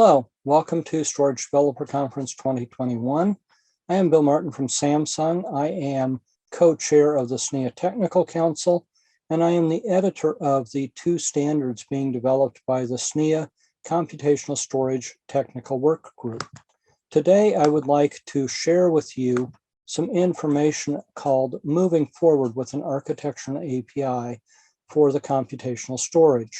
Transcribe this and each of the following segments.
Hello, welcome to Storage Developer Conference 2021. I am Bill Martin from Samsung. I am co-chair of the SNIA Technical Council, and I am the editor of the two standards being developed by the SNIA Computational Storage Technical Work Group. Today, I would like to share with you some information called Moving Forward with an Architecture and API for the computational storage.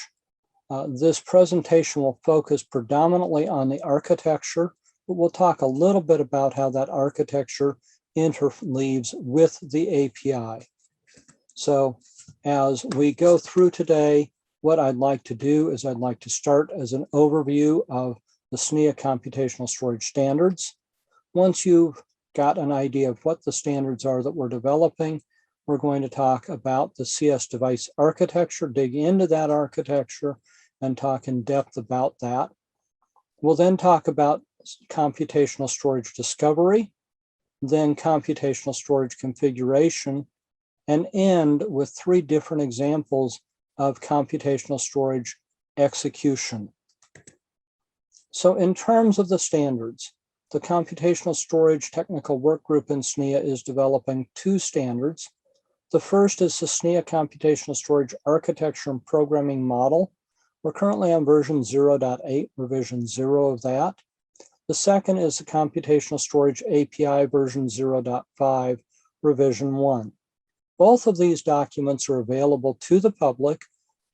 This presentation will focus predominantly on the architecture, but we'll talk a little bit about how that architecture interleaves with the API. So as we go through today, what I'd like to do is I'd like to start as an overview of the SNIA computational storage standards. Once you've got an idea of what the standards are that we're developing, we're going to talk about the CS device architecture, dig into that architecture, and talk in depth about that. We'll then talk about computational storage discovery, then computational storage configuration, and end with three different examples of computational storage execution. So in terms of the standards, the Computational Storage Technical Work Group in SNIA is developing two standards. The first is the SNIA Computational Storage Architecture and Programming Model. We're currently on version 0.8, revision 0 of that. The second is the Computational Storage API version 0.5, revision 1. Both of these documents are available to the public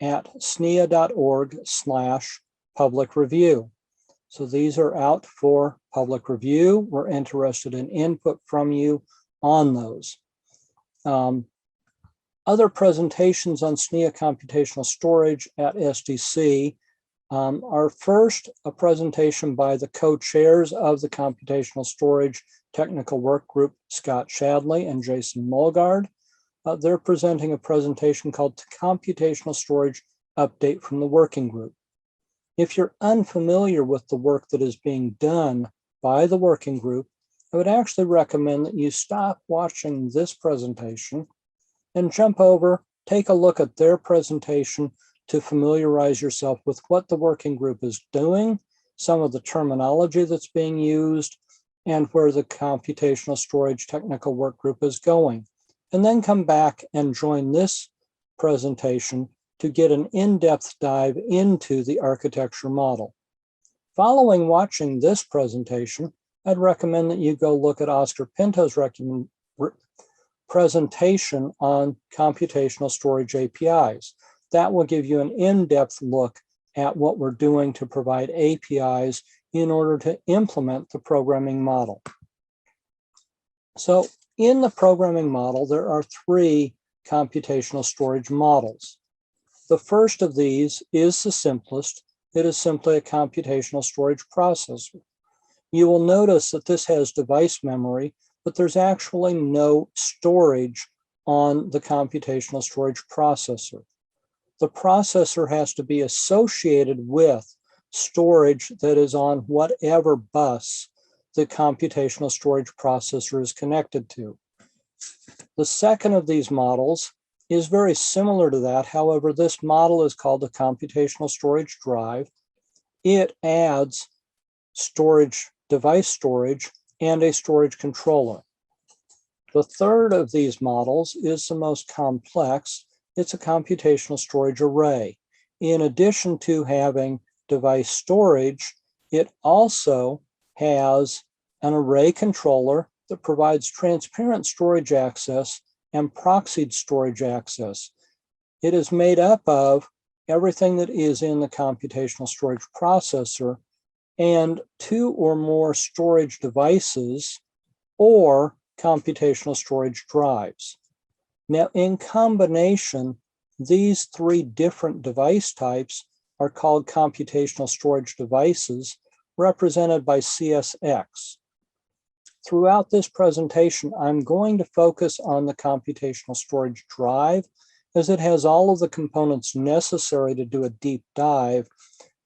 at snia.org/public review. So these are out for public review. We're interested in input from you on those. Other presentations on SNIA computational storage at SDC are first a presentation by the co-chairs of the Computational Storage Technical Work Group, Scott Shadley and Jason Mulgard. They're presenting a presentation called Computational Storage Update from the Working Group. If you're unfamiliar with the work that is being done by the working group, I would actually recommend that you stop watching this presentation and jump over, take a look at their presentation to familiarize yourself with what the working group is doing, some of the terminology that's being used, and where the Computational Storage Technical Work Group is going. And then come back and join this presentation to get an in-depth dive into the architecture model. Following watching this presentation, I'd recommend that you go look at Oscar Pinto's presentation on computational storage APIs. That will give you an in-depth look at what we're doing to provide APIs in order to implement the programming model. So in the programming model, there are three computational storage models. The first of these is the simplest. It is simply a computational storage processor. You will notice that this has device memory, but there's actually no storage on the computational storage processor. The processor has to be associated with storage that is on whatever bus the computational storage processor is connected to. The second of these models is very similar to that. However, this model is called the computational storage drive. It adds storage, device storage, and a storage controller. The third of these models is the most complex. It's a computational storage array. In addition to having device storage, it also has an array controller that provides transparent storage access and proxied storage access. It is made up of everything that is in the computational storage processor and two or more storage devices or computational storage drives. Now, in combination, these three different device types are called computational storage devices, represented by CSX. Throughout this presentation, I'm going to focus on the computational storage drive, as it has all of the components necessary to do a deep dive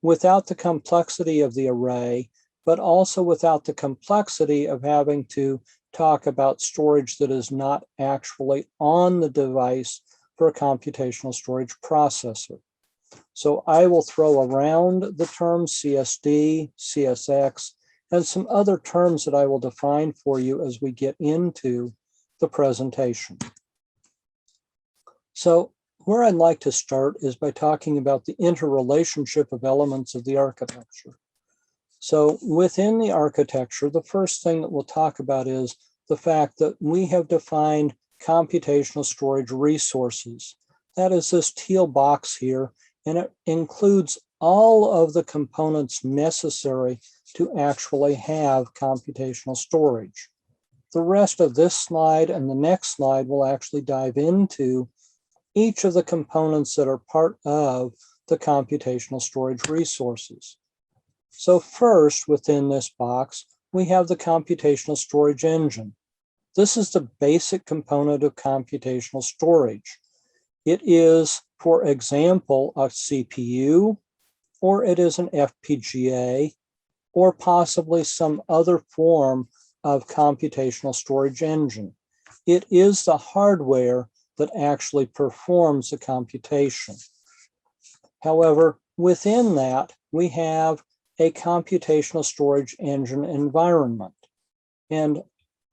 without the complexity of the array, but also without the complexity of having to talk about storage that is not actually on the device for a computational storage processor. So I will throw around the terms CSD, CSX, and some other terms that I will define for you as we get into the presentation. So where I'd like to start is by talking about the interrelationship of elements of the architecture. So within the architecture, the first thing that we'll talk about is the fact that we have defined computational storage resources. That is this teal box here, and it includes all of the components necessary to actually have computational storage. The rest of this slide and the next slide will actually dive into each of the components that are part of the computational storage resources. So first, within this box, we have the computational storage engine. This is the basic component of computational storage. It is, for example, a CPU, or it is an FPGA, or possibly some other form of computational storage engine. It is the hardware that actually performs the computation. However, within that, we have a computational storage engine environment. And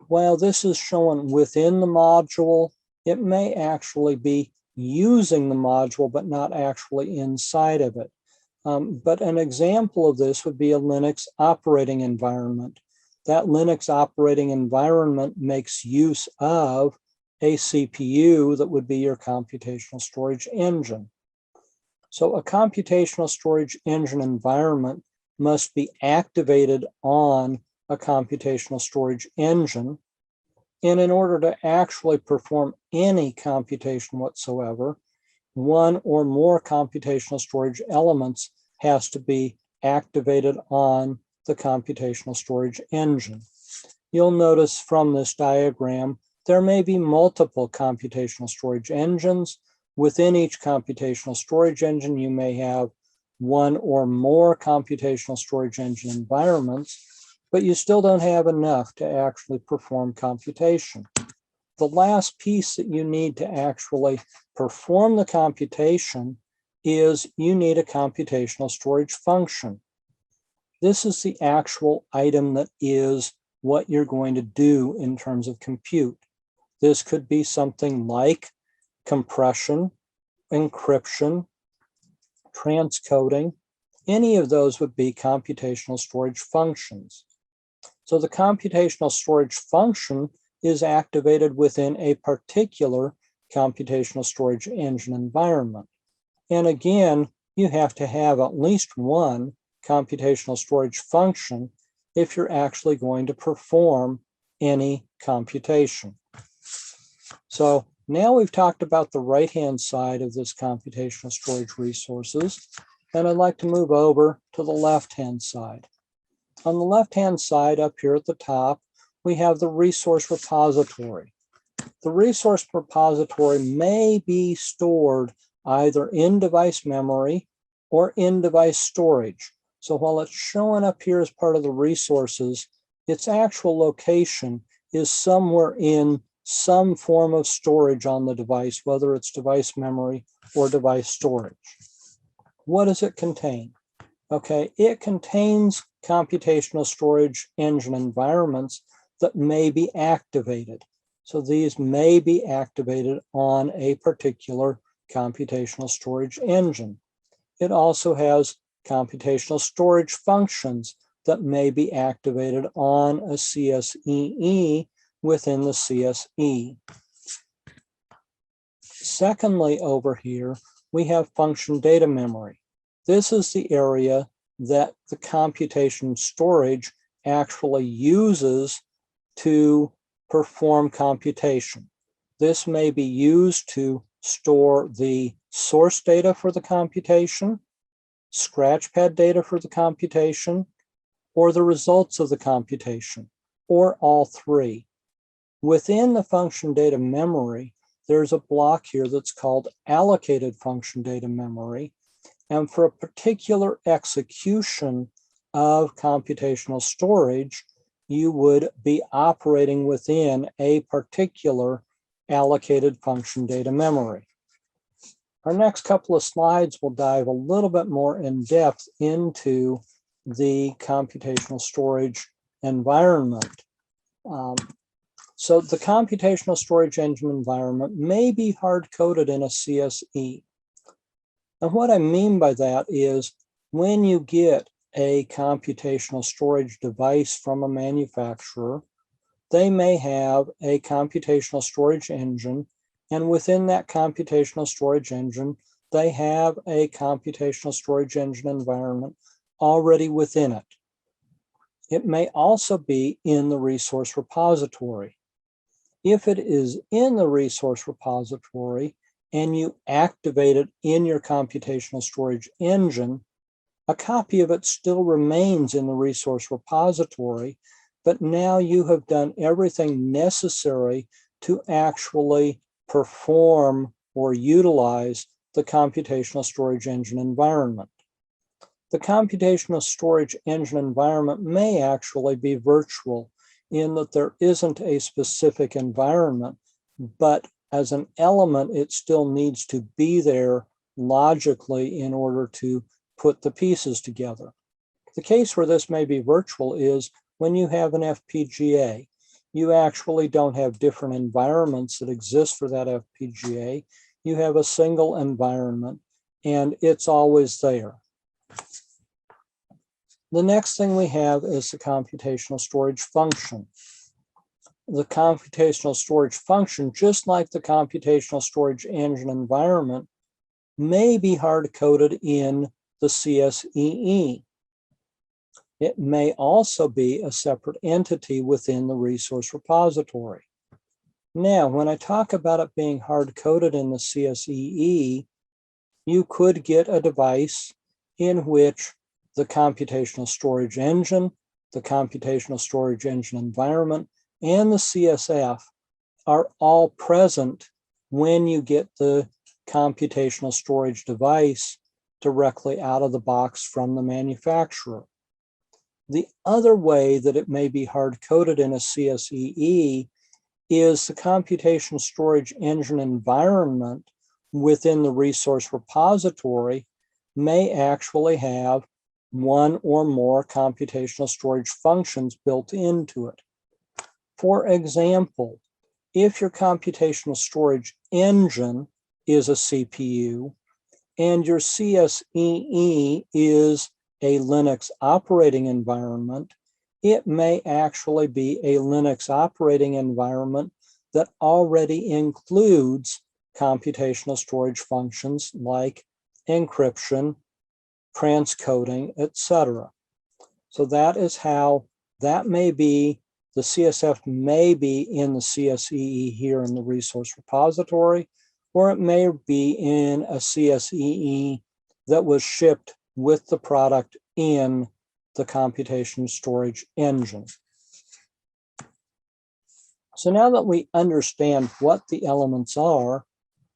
while this is shown within the module, it may actually be using the module, but not actually inside of it. But an example of this would be a Linux operating environment. That Linux operating environment makes use of a CPU that would be your computational storage engine. So a computational storage engine environment must be activated on a computational storage engine. And in order to actually perform any computation whatsoever, one or more computational storage elements has to be activated on the computational storage engine. You'll notice from this diagram, there may be multiple computational storage engines. Within each computational storage engine, you may have one or more computational storage engine environments, but you still don't have enough to actually perform computation. The last piece that you need to actually perform the computation is you need a computational storage function. This is the actual item that is what you're going to do in terms of compute. This could be something like compression, encryption, transcoding. Any of those would be computational storage functions. So the computational storage function is activated within a particular computational storage engine environment. And again, you have to have at least one computational storage function if you're actually going to perform any computation. So now we've talked about the right-hand side of this computational storage resources, and I'd like to move over to the left-hand side. On the left-hand side up here at the top, we have the resource repository. The resource repository may be stored either in device memory or in device storage. So while it's showing up here as part of the resources, its actual location is somewhere in some form of storage on the device, whether it's device memory or device storage. What does it contain? Okay, it contains computational storage engine environments that may be activated. So these may be activated on a particular computational storage engine. It also has computational storage functions that may be activated on a CSEE within the CSE. Secondly, over here, we have function data memory. This is the area that the computation storage actually uses to perform computation. This may be used to store the source data for the computation, scratchpad data for the computation, or the results of the computation, or all three. Within the function data memory, there's a block here that's called allocated function data memory. And for a particular execution of computational storage, you would be operating within a particular allocated function data memory. Our next couple of slides will dive a little bit more in depth into the computational storage environment. So the computational storage engine environment may be hard-coded in a CSE. And what I mean by that is when you get a computational storage device from a manufacturer, they may have a computational storage engine, and within that computational storage engine, they have a computational storage engine environment already within it. It may also be in the resource repository. If it is in the resource repository and you activate it in your computational storage engine, a copy of it still remains in the resource repository, but now you have done everything necessary to actually perform or utilize the computational storage engine environment. The computational storage engine environment may actually be virtual in that there isn't a specific environment, but as an element, it still needs to be there logically in order to put the pieces together. The case where this may be virtual is when you have an FPGA. You actually don't have different environments that exist for that FPGA. You have a single environment, and it's always there. The next thing we have is the computational storage function. The computational storage function, just like the computational storage engine environment, may be hard-coded in the CSEE. It may also be a separate entity within the resource repository. Now, when I talk about it being hard-coded in the CSEE, you could get a device in which the computational storage engine, the computational storage engine environment, and the CSF are all present when you get the computational storage device directly out of the box from the manufacturer. The other way that it may be hard-coded in a CSEE is the computational storage engine environment within the resource repository may actually have one or more computational storage functions built into it. For example, if your computational storage engine is a CPU and your CSEE is a Linux operating environment, it may actually be a Linux operating environment that already includes computational storage functions like encryption, transcoding, etc. So that is how that may be, the CSF may be in the CSEE here in the resource repository, or it may be in a CSEE that was shipped with the product in the computational storage engine. So now that we understand what the elements are,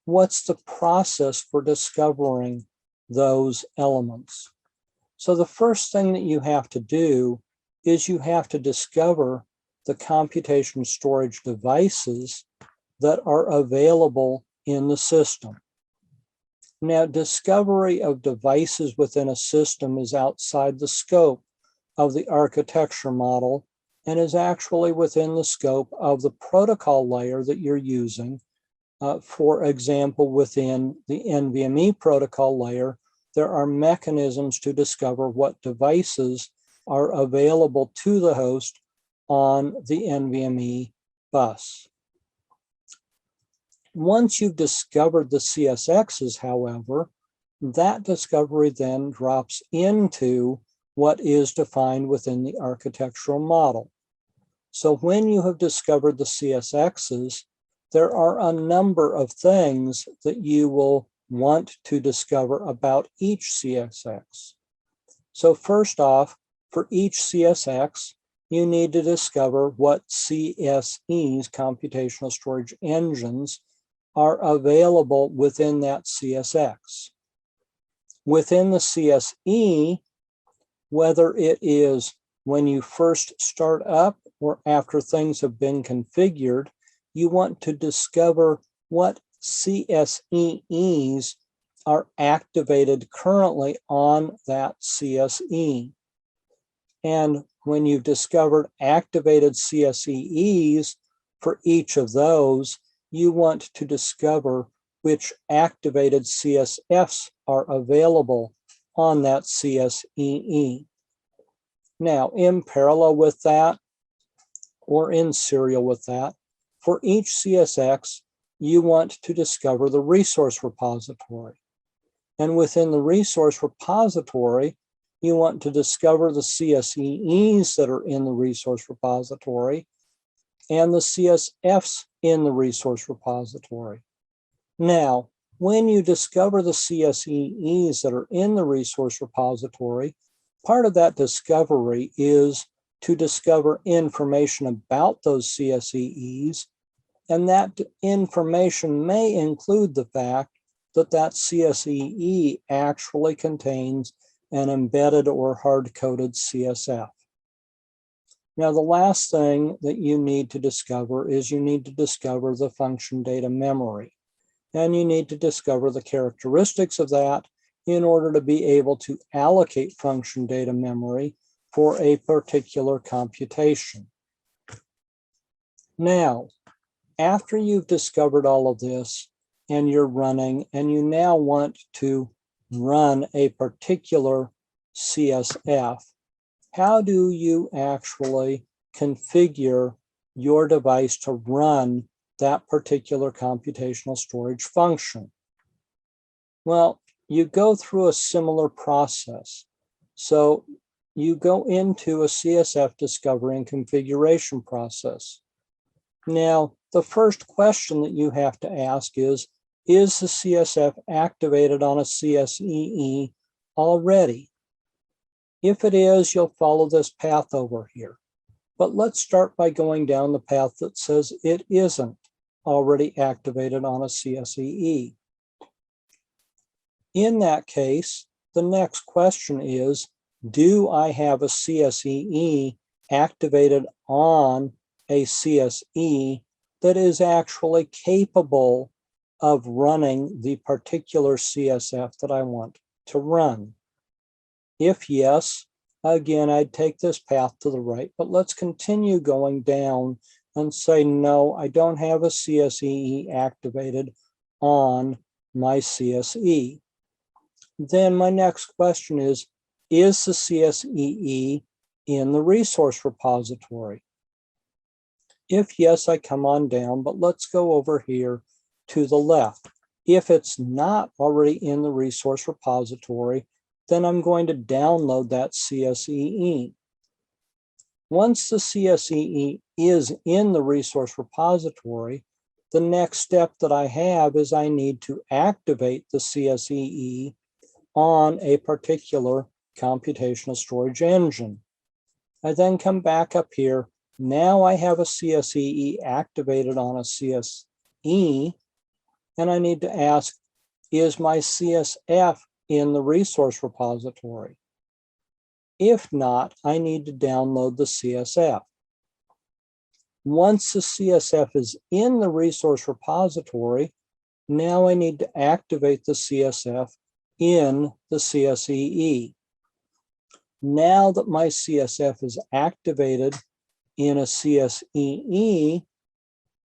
what's the process for discovering those elements? So the first thing that you have to do is you have to discover the computational storage devices that are available in the system. Now, discovery of devices within a system is outside the scope of the architecture model and is actually within the scope of the protocol layer that you're using. For example, within the NVMe protocol layer, there are mechanisms to discover what devices are available to the host on the NVMe bus. Once you've discovered the CSXs, however, that discovery then drops into what is defined within the architectural model. So when you have discovered the CSXs, there are a number of things that you will want to discover about each CSX. So first off, for each CSX, you need to discover what CSEs, computational storage engines, are available within that CSX. Within the CSE, whether it is when you first start up or after things have been configured, you want to discover what CSEs are activated currently on that CSE. And when you've discovered activated CSEs for each of those, you want to discover which activated CSFs are available on that CSEE. Now, in parallel with that, or in serial with that, for each CSX, you want to discover the resource repository. And within the resource repository, you want to discover the CSEs that are in the resource repository and the CSFs in the resource repository. Now, when you discover the CSEs that are in the resource repository, part of that discovery is to discover information about those CSEs, and that information may include the fact that that CSEE actually contains an embedded or hard-coded CSF. Now, the last thing that you need to discover is you need to discover the function data memory. And you need to discover the characteristics of that in order to be able to allocate function data memory for a particular computation. Now, after you've discovered all of this and you're running, and you now want to run a particular CSF, how do you actually configure your device to run that particular computational storage function? Well, you go through a similar process. So you go into a CSF discovery and configuration process. Now, the first question that you have to ask is the CSF activated on a CSEE already? If it is, you'll follow this path over here. But let's start by going down the path that says it isn't already activated on a CSEE. In that case, the next question is, do I have a CSEE activated on a CSE that is actually capable of running the particular CSF that I want to run? If yes, again, I'd take this path to the right, but let's continue going down and say, no, I don't have a CSEE activated on my CSE. Then my next question is the CSEE in the resource repository? If yes, I come on down, but let's go over here to the left. If it's not already in the resource repository, then I'm going to download that CSEE. Once the CSEE is in the resource repository, the next step that I have is I need to activate the CSEE on a particular computational storage engine. I then come back up here. Now I have a CSEE activated on a CSE, and I need to ask, is my CSF in the resource repository? If not, I need to download the CSF. Once the CSF is in the resource repository, now I need to activate the CSF in the CSEE. Now that my CSF is activated in a CSEE,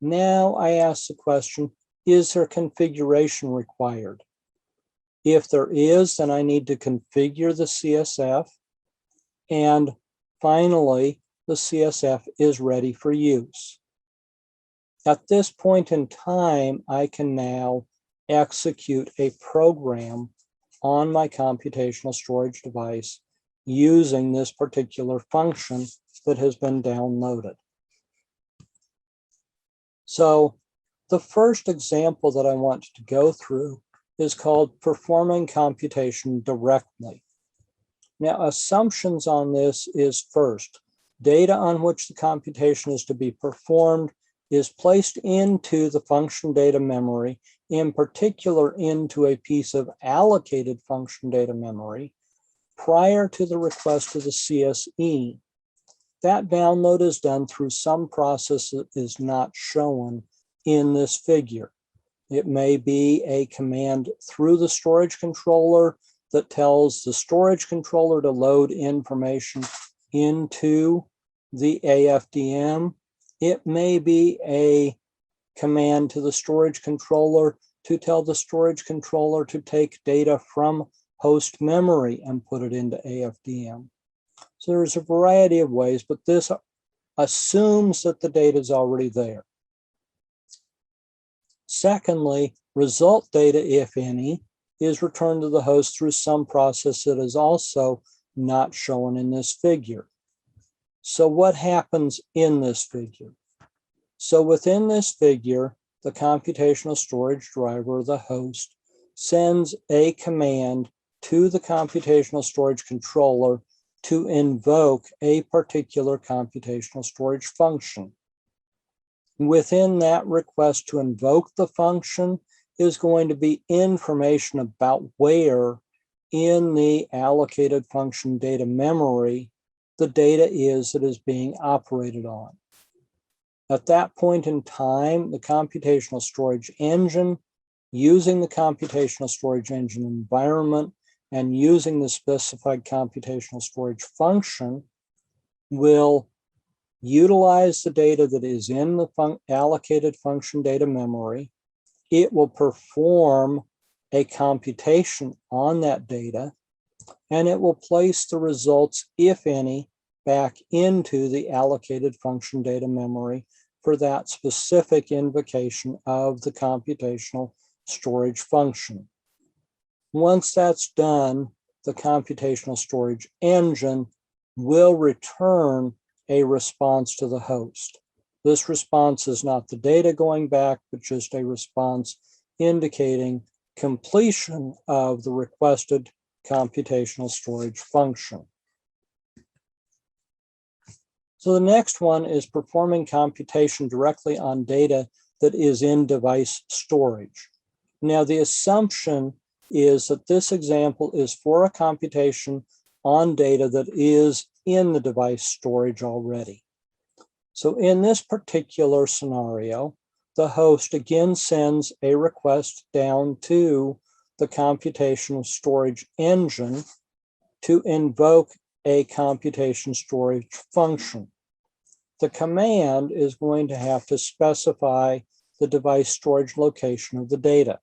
now I ask the question, is there configuration required? If there is, then I need to configure the CSF. And finally, the CSF is ready for use. At this point in time, I can now execute a program on my computational storage device using this particular function that has been downloaded. So the first example that I want to go through is called performing computation directly. Now, assumptions on this is first, data on which the computation is to be performed is placed into the function data memory, in particular into a piece of allocated function data memory prior to the request of the CSE. That download is done through some process that is not shown in this figure. It may be a command through the storage controller that tells the storage controller to load information into the AFDM. It may be a command to the storage controller to tell the storage controller to take data from host memory and put it into AFDM. So there's a variety of ways, but this assumes that the data is already there. Secondly, result data, if any, is returned to the host through some process that is also not shown in this figure. So what happens in this figure? So within this figure, the computational storage driver, the host, sends a command to the computational storage controller to invoke a particular computational storage function. Within that request to invoke the function is going to be information about where in the allocated function data memory the data is that is being operated on. At that point in time, the computational storage engine, using the computational storage engine environment and using the specified computational storage function, will utilize the data that is in the allocated function data memory. It will perform a computation on that data, and it will place the results, if any, back into the allocated function data memory for that specific invocation of the computational storage function. Once that's done, the computational storage engine will return a response to the host. This response is not the data going back, but just a response indicating completion of the requested computational storage function. So the next one is performing computation directly on data that is in device storage. Now, the assumption is that this example is for a computation on data that is in the device storage already. So in this particular scenario, the host again sends a request down to the computational storage engine to invoke a computation storage function. The command is going to have to specify the device storage location of the data.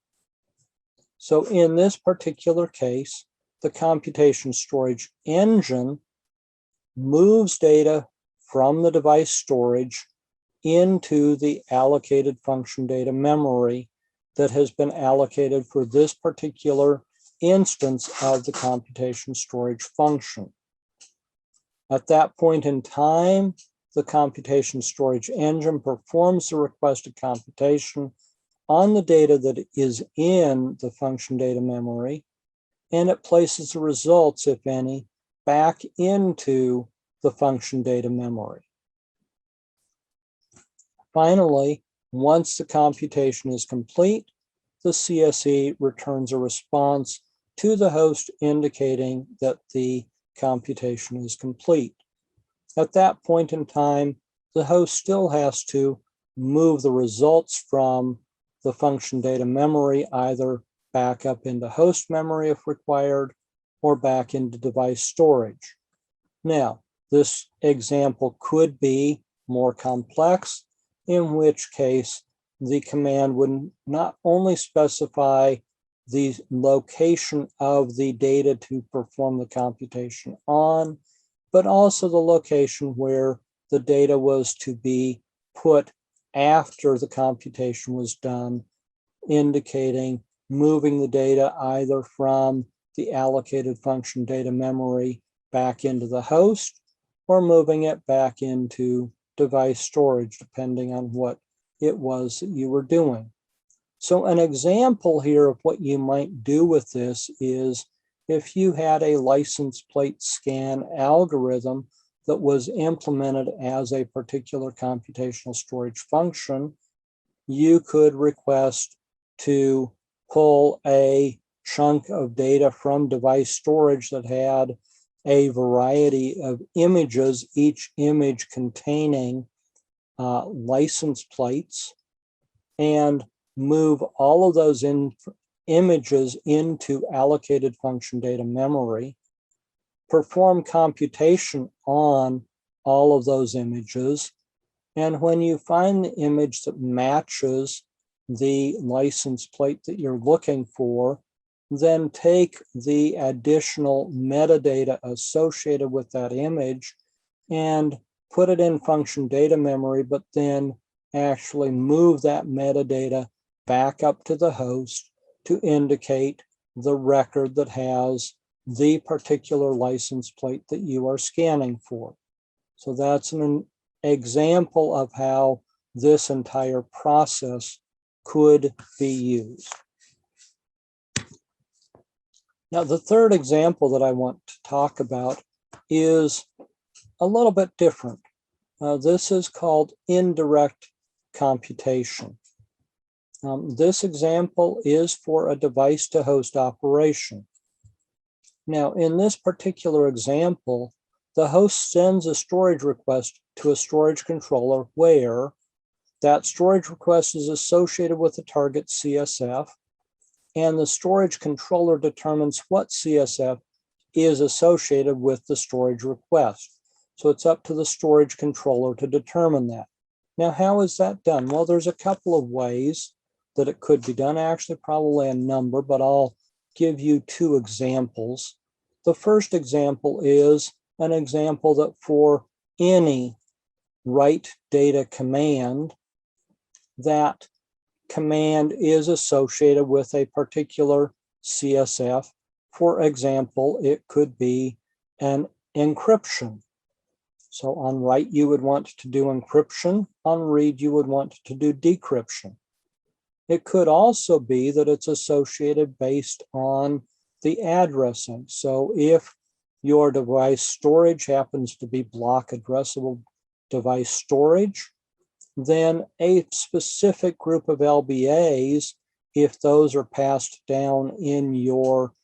So in this particular case, the computation storage engine moves data from the device storage into the allocated function data memory that has been allocated for this particular instance of the computation storage function. At that point in time, the computation storage engine performs the requested computation on the data that is in the function data memory, and it places the results, if any, back into the function data memory. Finally, once the computation is complete, the CSE returns a response to the host indicating that the computation is complete. At that point in time, the host still has to move the results from the function data memory either back up into host memory if required, or back into device storage. Now, this example could be more complex, in which case the command would not only specify the location of the data to perform the computation on, but also the location where the data was to be put after the computation was done, indicating moving the data either from the allocated function data memory back into the host or moving it back into device storage, depending on what it was that you were doing. So an example here of what you might do with this is if you had a license plate scan algorithm that was implemented as a particular computational storage function, you could request to pull a chunk of data from device storage that had a variety of images, each image containing license plates, and move all of those images into allocated function data memory, perform computation on all of those images, and when you find the image that matches the license plate that you're looking for, then take the additional metadata associated with that image and put it in function data memory, but then actually move that metadata back up to the host to indicate the record that has the particular license plate that you are scanning for. So that's an example of how this entire process could be used. Now, the third example that I want to talk about is a little bit different. This is called indirect computation. This example is for a device-to-host operation. Now, in this particular example, the host sends a storage request to a storage controller where that storage request is associated with the target CSF, and the storage controller determines what CSF is associated with the storage request. So it's up to the storage controller to determine that. Now, how is that done? Well, there's a couple of ways that it could be done, actually probably a number, but I'll give you two examples. The first example is an example that for any write data command, that command is associated with a particular CSF. For example, it could be an encryption. So on write, you would want to do encryption. On read, you would want to do decryption. It could also be that it's associated based on the addressing. So if your device storage happens to be block addressable device storage, then a specific group of LBAs, if those are passed down in your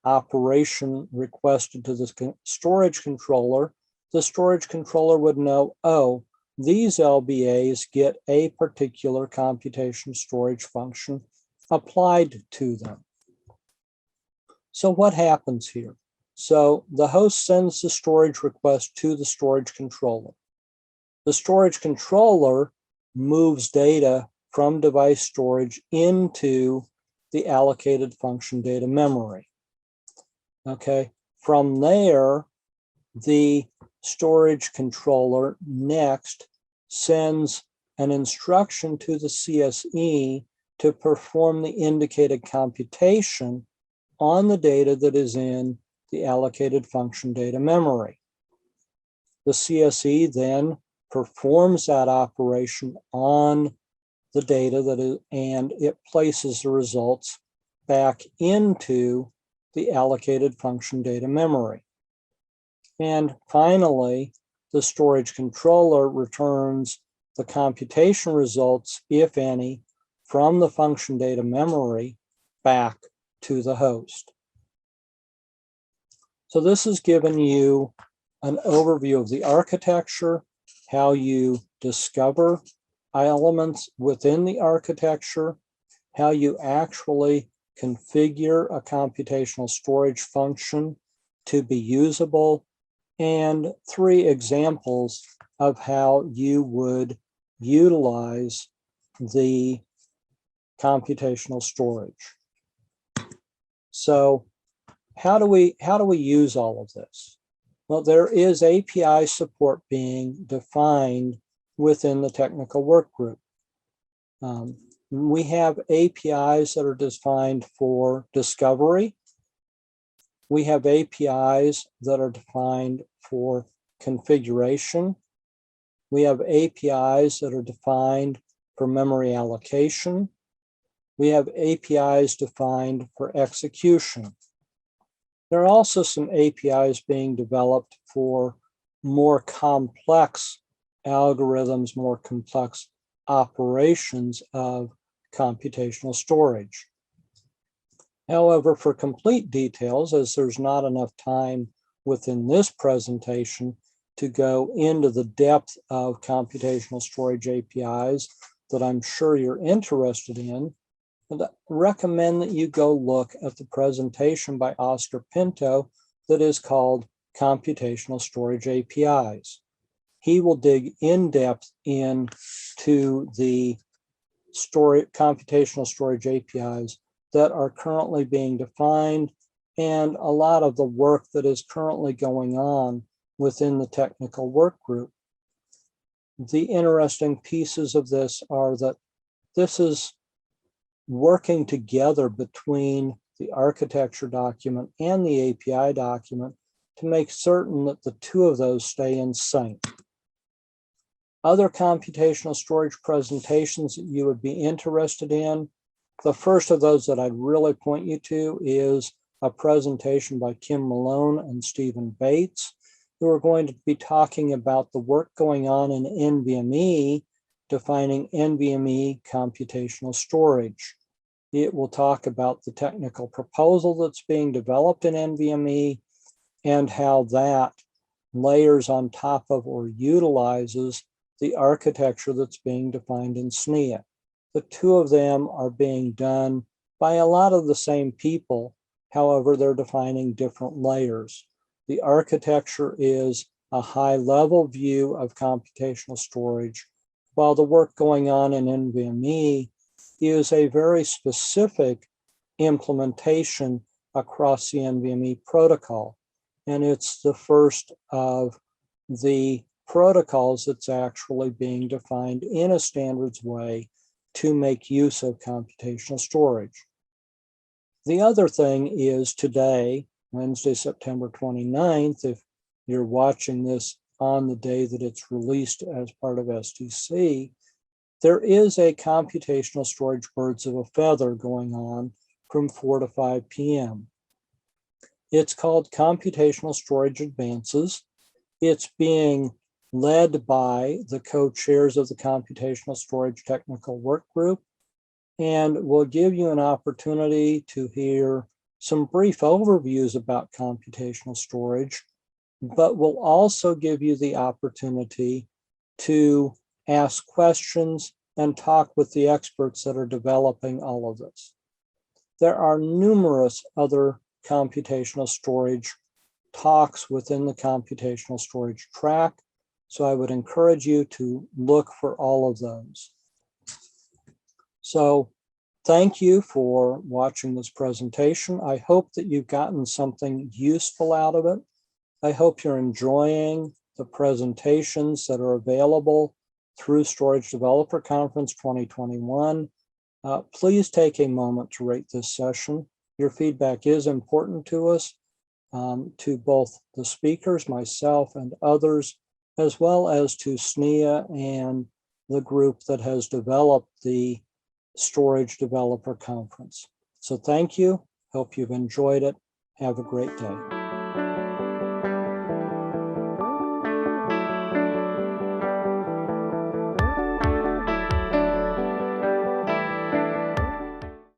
operation requested to the storage controller, the storage controller would know, oh, these LBAs get a particular computation storage function applied to them. So what happens here? So the host sends the storage request to the storage controller. The storage controller moves data from device storage into the allocated function data memory. Okay, from there, the storage controller next sends an instruction to the CSE to perform the indicated computation on the data that is in the allocated function data memory. The CSE then performs that operation on the data that is, and it places the results back into the allocated function data memory. And finally, the storage controller returns the computation results, if any, from the function data memory back to the host. So this has given you an overview of the architecture, how you discover elements within the architecture, how you actually configure a computational storage function to be usable, and 3 examples of how you would utilize the computational storage. So how do we use all of this? Well, there is API support being defined within the technical work group. We have APIs that are defined for discovery. We have APIs that are defined for configuration. We have APIs that are defined for memory allocation. We have APIs defined for execution. There are also some APIs being developed for more complex algorithms, more complex operations of computational storage. However, for complete details, as there's not enough time within this presentation to go into the depth of computational storage APIs, that I'm sure you're interested in, and I recommend that you go look at the presentation by Oscar Pinto that is called Computational Storage APIs. He will dig in depth into the computational storage APIs that are currently being defined and a lot of the work that is currently going on within the technical work group. The interesting pieces of this are that this is working together between the architecture document and the API document to make certain that the two of those stay in sync. Other computational storage presentations that you would be interested in, the first of those that I'd really point you to is a presentation by Kim Malone and Stephen Bates, who are going to be talking about the work going on in NVMe, defining NVMe computational storage. It will talk about the technical proposal that's being developed in NVMe and how that layers on top of or utilizes the architecture that's being defined in SNIA. The two of them are being done by a lot of the same people. However, they're defining different layers. The architecture is a high-level view of computational storage, while the work going on in NVMe is a very specific implementation across the NVMe protocol. And it's the first of the protocols that's actually being defined in a standards way to make use of computational storage. The other thing is today, Wednesday, September 29th, if you're watching this on the day that it's released as part of SDC, there is a computational storage birds of a feather going on from 4 to 5 p.m. It's called Computational Storage Advances. It's being led by the co-chairs of the Computational Storage Technical Work Group, and will give you an opportunity to hear some brief overviews about computational storage, but will also give you the opportunity to ask questions and talk with the experts that are developing all of this. There are numerous other computational storage talks within the computational storage track, so I would encourage you to look for all of those. So thank you for watching this presentation. I hope that you've gotten something useful out of it. I hope you're enjoying the presentations that are available through Storage Developer Conference 2021. Please take a moment to rate this session. Your feedback is important to us, to both the speakers, myself, and others, as well as to SNIA and the group that has developed the Storage Developer Conference. So thank you. Hope you've enjoyed it. Have a great day.